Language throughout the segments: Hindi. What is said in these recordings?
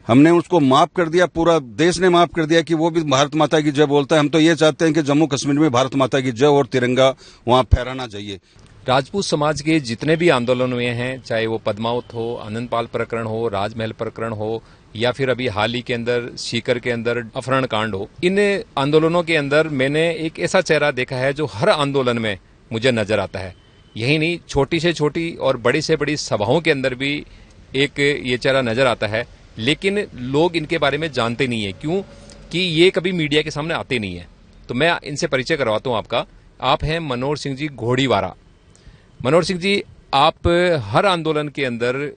हमने उसको माफ कर दिया, पूरा देश ने माफ कर दिया कि वो भी भारत माता की जय बोलता है। हम तो ये चाहते हैं कि जम्मू कश्मीर में भारत माता की जय और तिरंगा वहाँ फहराना चाहिए। राजपूत समाज के जितने भी आंदोलन हुए हैं, चाहे वो पद्मावत हो, आनंदपाल प्रकरण हो, राजमहल प्रकरण हो, या फिर अभी हाल ही के अंदर सीकर के अंदर अपहरण कांड हो, इन आंदोलनों के अंदर मैंने एक ऐसा चेहरा देखा है जो हर आंदोलन में मुझे नजर आता है। यही नहीं, छोटी से छोटी और बड़ी से बड़ी सभाओं के अंदर भी एक ये चेहरा नजर आता है, लेकिन लोग इनके बारे में जानते नहीं है। क्यों? कि ये कभी मीडिया के सामने आते नहीं है। तो मैं इनसे परिचय करवाता हूं आपका। आप हैं मनोहर सिंह जी घोड़ीवारा। मनोहर सिंह जी, आप हर आंदोलन के अंदर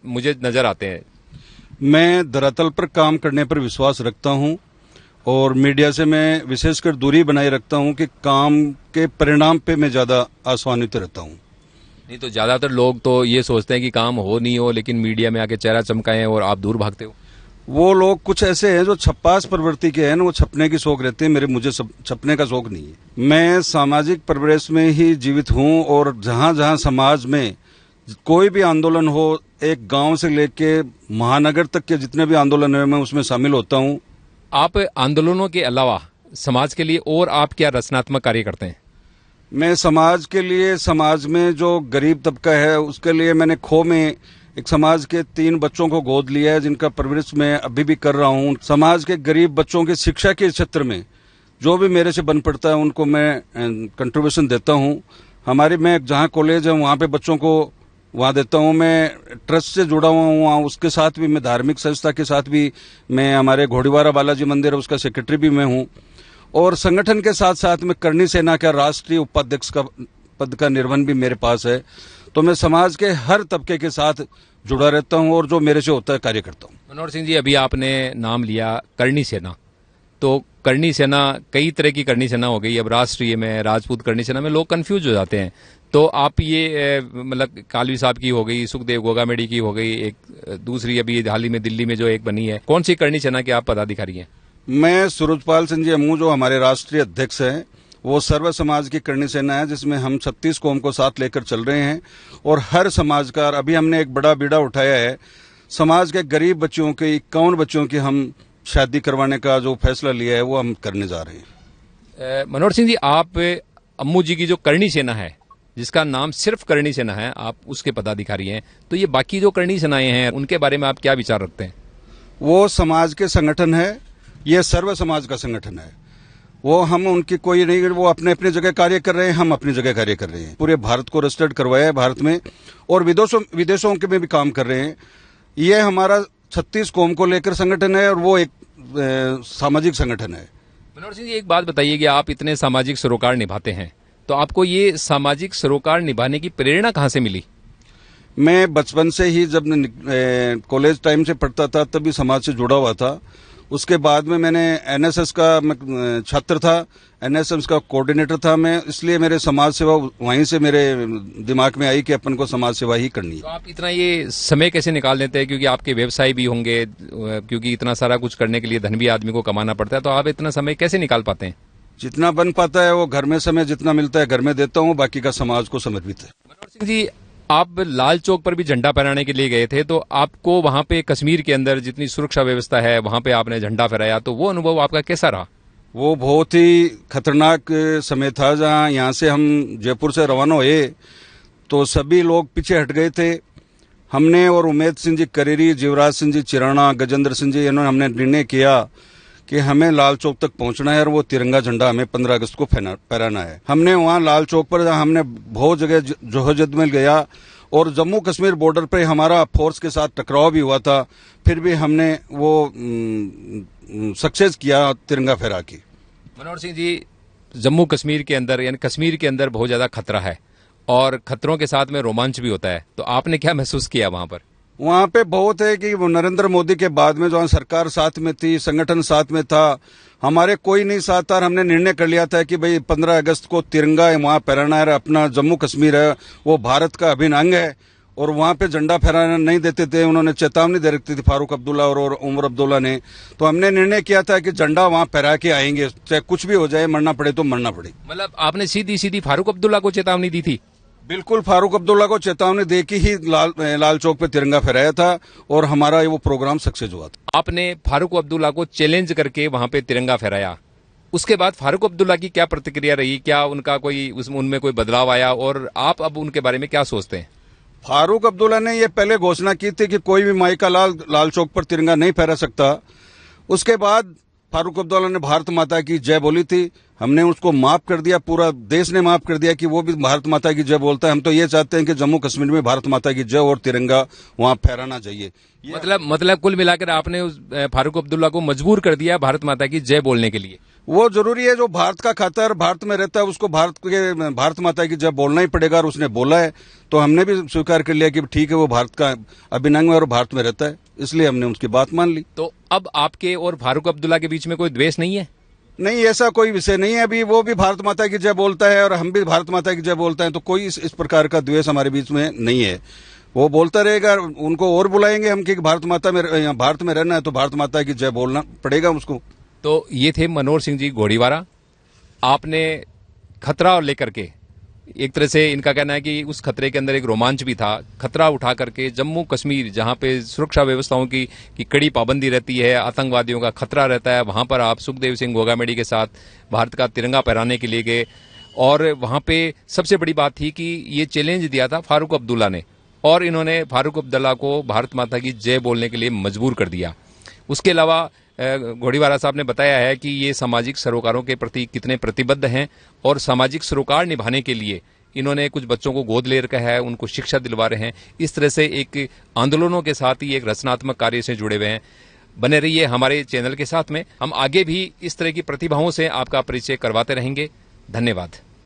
मुझे नजर आते हैं। मैं धरातल पर काम करने पर विश्वास रखता हूं और मीडिया से मैं विशेषकर दूरी बनाए रखता हूं कि काम के परिणाम पे मैं ज्यादा आश्वानित रहता हूं। नहीं तो ज्यादातर लोग तो ये सोचते हैं कि काम हो नहीं हो, लेकिन मीडिया में आके चेहरा चमकाएं और आप दूर भागते हो। वो लोग कुछ ऐसे हैं जो छप्पास प्रवृत्ति के हैं, वो छपने की शौक रहते हैं। मुझे छपने का शौक नहीं है। मैं सामाजिक परिवेश में ही जीवित हूं और जहां जहां समाज में कोई भी आंदोलन हो, एक गांव से लेके महानगर तक के जितने भी आंदोलन है, मैं उसमें शामिल होता हूं। आप आंदोलनों के अलावा समाज के लिए और आप क्या रचनात्मक कार्य करते हैं? मैं समाज के लिए, समाज में जो गरीब तबका है उसके लिए मैंने खो में एक समाज के 3 बच्चों को गोद लिया है, जिनका परवरिश मैं अभी भी कर रहा हूं। समाज के गरीब बच्चों की शिक्षा के क्षेत्र में जो भी मेरे से बन पड़ता है उनको मैं कंट्रीब्यूशन देता हूं। मैं जहां कॉलेज है वहां पे बच्चों को वहां देता हूं। मैं ट्रस्ट से जुड़ा हुआ हूं वहां, उसके साथ भी मैं धार्मिक संस्था के साथ भी मैं, हमारे घोड़ीवारा बालाजी मंदिर है उसका सेक्रेटरी भी मैं हूं। और संगठन के साथ साथ में करणी सेना का राष्ट्रीय उपाध्यक्ष का पद का निर्वहन भी मेरे पास है। तो मैं समाज के हर तबके के साथ जुड़ा रहता हूं और जो मेरे से होता है कार्य करता हूं। मनोहर सिंह जी, अभी आपने नाम लिया करणी सेना, तो करणी सेना, कई तरह की करणी सेना हो गई। अब राष्ट्रीय में, राजपूत करणी सेना में लोग कंफ्यूज हो जाते हैं। तो आप ये मतलब कालवी साहब की हो गई, सुखदेव गोगामेडी की हो गई, एक दूसरी अभी हाल ही में दिल्ली में जो एक बनी है, कौन सी करणी सेना के आप पदाधिकारी हैं? मैं सूरजपाल सिंह जी अमू, जो हमारे राष्ट्रीय अध्यक्ष हैं, वो सर्व समाज की करणी सेना है जिसमें हम 36 कौम को साथ लेकर चल रहे हैं। और हर समाज का अभी हमने एक बड़ा बीड़ा उठाया है। समाज के गरीब बच्चों के 51 बच्चों की हम शादी करवाने का जो फैसला लिया है वो हम करने जा रहे हैं। मनोहर सिंह जी, आप अम्मू जी की जो करणी सेना है, जिसका नाम सिर्फ करणी सेना है, आप उसके पदाधिकारी हैं। तो ये बाकी जो करणी सेनाएं हैं उनके बारे में आप क्या विचार रखते हैं? वो समाज के संगठन है, ये सर्व समाज का संगठन है। वो हम उनकी कोई नहीं, वो अपने अपने जगह कार्य कर रहे हैं, हम अपनी जगह कार्य कर रहे हैं। पूरे भारत को रजिस्टर्ड करवाया है भारत में, और विदेशों के में भी काम कर रहे हैं। ये हमारा 36 कौम को लेकर संगठन है और वो एक सामाजिक संगठन है। मनोहर सिंह जी, एक बात बताइए कि आप इतने सामाजिक सरोकार निभाते हैं, तो आपको ये सामाजिक सरोकार निभाने की प्रेरणा कहाँ से मिली? मैं बचपन से ही, जब कॉलेज टाइम से पढ़ता था, तभी समाज से जुड़ा हुआ था। उसके बाद में मैंने एनएसएस का छात्र था, एनएसएस का कोऑर्डिनेटर था मैं, इसलिए मेरे समाज सेवा वहीं से मेरे दिमाग में आई कि अपन को समाज सेवा ही करनी है। तो आप इतना ये समय कैसे निकाल देते हैं? क्योंकि आपके व्यवसाय भी होंगे, क्योंकि इतना सारा कुछ करने के लिए धन भी आदमी को कमाना पड़ता है, तो आप इतना समय कैसे निकाल पाते हैं? जितना बन पाता है वो घर में समय जितना मिलता है घर में देता हूँ, बाकी का समाज को समर्पित है। मनोहर सिंह जी, आप लाल चौक पर भी झंडा फहराने के लिए गए थे, तो आपको वहां पे कश्मीर के अंदर जितनी सुरक्षा व्यवस्था है वहां पे आपने झंडा फहराया, तो वो अनुभव आपका कैसा रहा? वो बहुत ही खतरनाक समय था। जहाँ यहाँ से हम जयपुर से रवाना हुए तो सभी लोग पीछे हट गए थे। हमने और उमेद सिंह जी करेरी, जीवराज सिंह जी चिराना, गजेंद्र सिंह जी, इन्होंने हमने निर्णय किया कि हमें लाल चौक तक पहुंचना है और वो तिरंगा झंडा हमें 15 अगस्त को फहराना है। हमने वहां लाल चौक पर, हमने बहुत जगह जोहजदमल गया और जम्मू कश्मीर बॉर्डर पे हमारा फोर्स के साथ टकराव भी हुआ था, फिर भी हमने वो सक्सेस किया तिरंगा फहरा के। मनोहर सिंह जी, जम्मू कश्मीर के अंदर यानी कश्मीर के अंदर बहुत ज्यादा खतरा है और खतरों के साथ में रोमांच भी होता है, तो आपने क्या महसूस किया वहां पर? वहां पे बहुत है कि नरेंद्र मोदी के बाद में जो सरकार साथ में थी, संगठन साथ में था, हमारे कोई नहीं साथ था। हमने निर्णय कर लिया था कि भाई 15 अगस्त को तिरंगा वहां फहराना है। अपना जम्मू कश्मीर है वो भारत का अभिन्न अंग है और वहां पे झंडा फहराना नहीं देते थे। उन्होंने चेतावनी दे रखी थी फारूक अब्दुल्ला और उमर अब्दुल्ला ने। तो हमने निर्णय किया था कि झंडा वहां फहरा के आएंगे, चाहे कुछ भी हो जाए, मरना पड़े तो मरना पड़े। मतलब आपने सीधी सीधी फारूक अब्दुल्ला को चेतावनी दी थी? बिल्कुल, फारूक अब्दुल्ला को चेतावनी देके ही लाल चौक पे तिरंगा फहराया था और हमारा वो प्रोग्राम सक्सेस हुआ था। आपने फारूक अब्दुल्ला को चैलेंज करके वहां पे तिरंगा फहराया, उसके बाद फारूक अब्दुल्ला की क्या प्रतिक्रिया रही? क्या उनका उनमें कोई बदलाव आया और आप अब उनके बारे में क्या सोचते हैं? फारूक अब्दुल्ला ने ये पहले घोषणा की थी कि कोई भी माई का लाल चौक पर तिरंगा नहीं फहरा सकता। उसके बाद फारूक अब्दुल्ला ने भारत माता की जय बोली थी, हमने उसको माफ कर दिया, पूरा देश ने माफ कर दिया कि वो भी भारत माता की जय बोलता है। हम तो ये चाहते हैं कि जम्मू कश्मीर में भारत माता की जय और तिरंगा वहां फहराना चाहिए। मतलब कुल मिलाकर आपने उस फारूक अब्दुल्ला को मजबूर कर दिया भारत माता की जय बोलने के लिए। वो जरूरी है, जो भारत का खातर भारत में रहता है उसको भारत माता की जब बोलना ही पड़ेगा, और उसने बोला है तो हमने भी स्वीकार कर लिया कि ठीक है, वो भारत का अभिनंग है और भारत में रहता है, इसलिए हमने उसकी बात मान ली। तो अब आपके और फारूक अब्दुल्ला के बीच में कोई द्वेष नहीं है? नहीं, ऐसा कोई विषय नहीं है। अभी वो भी भारत माता की जय बोलता है और हम भी भारत माता की जय बोलते हैं, तो कोई इस प्रकार का द्वेष हमारे बीच में नहीं है। वो बोलता रहेगा, उनको और बुलाएंगे हम कि भारत में रहना है तो भारत माता की जय बोलना पड़ेगा उसको। तो ये थे मनोहर सिंह जी घोड़ीवारा। आपने खतरा लेकर के, एक तरह से इनका कहना है कि उस खतरे के अंदर एक रोमांच भी था, खतरा उठा करके जम्मू कश्मीर जहां पे सुरक्षा व्यवस्थाओं की कड़ी पाबंदी रहती है, आतंकवादियों का खतरा रहता है, वहां पर आप सुखदेव सिंह गोगामेडी के साथ भारत का तिरंगा फहराने के लिए गए। और वहां पे सबसे बड़ी बात थी कि ये चैलेंज दिया था फारूक अब्दुल्ला ने, और इन्होंने फारूक अब्दुल्ला को भारत माता की जय बोलने के लिए मजबूर कर दिया। उसके अलावा घोड़ीवाला साहब ने बताया है कि ये सामाजिक सरोकारों के प्रति कितने प्रतिबद्ध हैं, और सामाजिक सरोकार निभाने के लिए इन्होंने कुछ बच्चों को गोद ले रखा है, उनको शिक्षा दिलवा रहे हैं। इस तरह से एक आंदोलनों के साथ ही एक रचनात्मक कार्य से जुड़े हुए हैं। बने रहिए हमारे चैनल के साथ में, हम आगे भी इस तरह की प्रतिभाओं से आपका परिचय करवाते रहेंगे। धन्यवाद।